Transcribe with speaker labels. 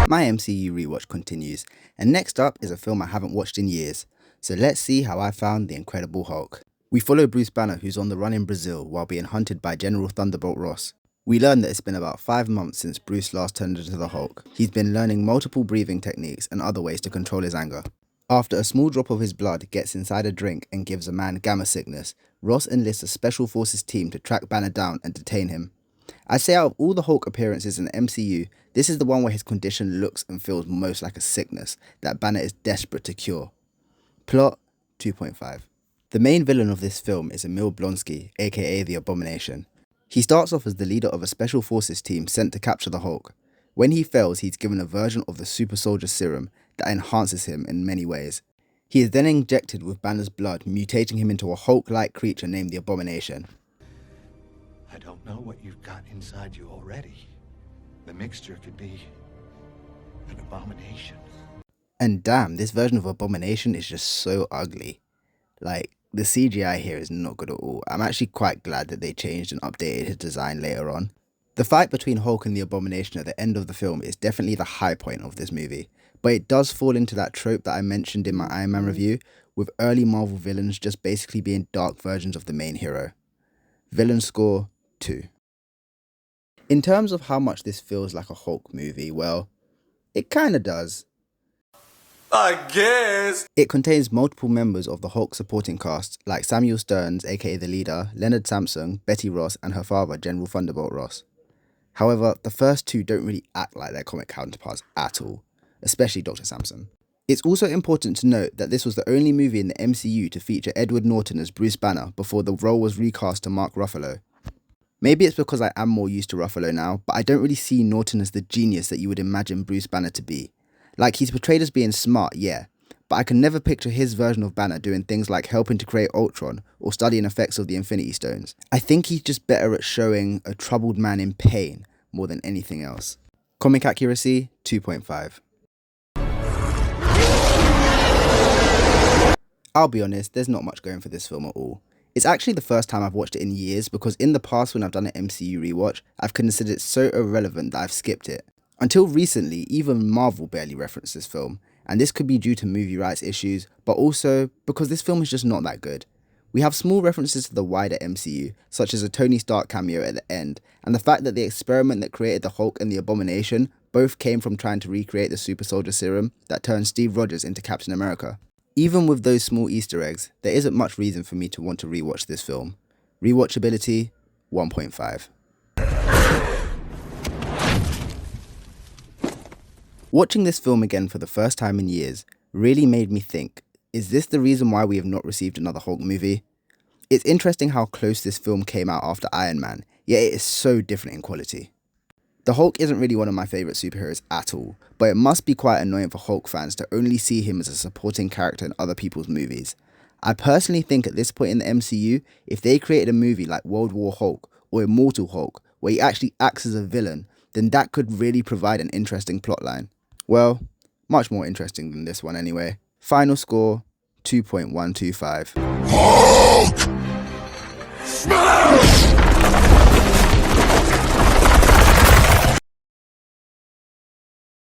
Speaker 1: My MCU rewatch continues, and next up is a film I haven't watched in years. So let's see how I found The Incredible Hulk. We follow Bruce Banner, who's on the run in Brazil while being hunted by General Thunderbolt Ross. We learn that it's been about 5 months since Bruce last turned into the Hulk. He's been learning multiple breathing techniques and other ways to control his anger. After a small drop of his blood gets inside a drink and gives a man gamma sickness, Ross enlists a Special Forces team to track Banner down and detain him. I'd say out of all the Hulk appearances in the MCU, this is the one where his condition looks and feels most like a sickness that Banner is desperate to cure. Plot 2.5. The main villain of this film is Emil Blonsky, aka the Abomination. He starts off as the leader of a Special Forces team sent to capture the Hulk. When he fails, he's given a version of the Super Soldier Serum that enhances him in many ways. He is then injected with Banner's blood, mutating him into a Hulk-like creature named the Abomination.
Speaker 2: I don't know what you've got inside you already. The mixture could be an abomination.
Speaker 1: And damn, this version of Abomination is just so ugly. Like, the CGI here is not good at all. I'm actually quite glad that they changed and updated his design later on. The fight between Hulk and the Abomination at the end of the film is definitely the high point of this movie, but it does fall into that trope that I mentioned in my Iron Man review, with early Marvel villains just basically being dark versions of the main hero. Villain score 2. In terms of how much this feels like a Hulk movie, well, it kinda does.
Speaker 3: I guess.
Speaker 1: It contains multiple members of the Hulk supporting cast, like Samuel Stearns, aka the leader, Leonard Samson, Betty Ross, and her father, General Thunderbolt Ross. However, the first two don't really act like their comic counterparts at all, especially Dr. Samson. It's also important to note that this was the only movie in the MCU to feature Edward Norton as Bruce Banner before the role was recast to Mark Ruffalo. Maybe it's because I am more used to Ruffalo now, but I don't really see Norton as the genius that you would imagine Bruce Banner to be. Like, he's portrayed as being smart, yeah, but I can never picture his version of Banner doing things like helping to create Ultron or studying effects of the Infinity Stones. I think he's just better at showing a troubled man in pain more than anything else. Comic accuracy 2.5. I'll be honest, there's not much going for this film at all. It's actually the first time I've watched it in years because in the past when I've done an MCU rewatch, I've considered it so irrelevant that I've skipped it. Until recently, even Marvel barely referenced this film, and this could be due to movie rights issues, but also because this film is just not that good. We have small references to the wider MCU, such as a Tony Stark cameo at the end, and the fact that the experiment that created the Hulk and the Abomination both came from trying to recreate the Super Soldier Serum that turned Steve Rogers into Captain America. Even with those small Easter eggs, there isn't much reason for me to want to rewatch this film. Rewatchability 1.5. Watching this film again for the first time in years really made me think, is this the reason why we have not received another Hulk movie? It's interesting how close this film came out after Iron Man, yet it is so different in quality. The Hulk isn't really one of my favourite superheroes at all, but it must be quite annoying for Hulk fans to only see him as a supporting character in other people's movies. I personally think at this point in the MCU, if they created a movie like World War Hulk or Immortal Hulk, where he actually acts as a villain, then that could really provide an interesting plotline. Well, much more interesting than this one anyway. Final score 2.125.
Speaker 3: Hulk! Smash!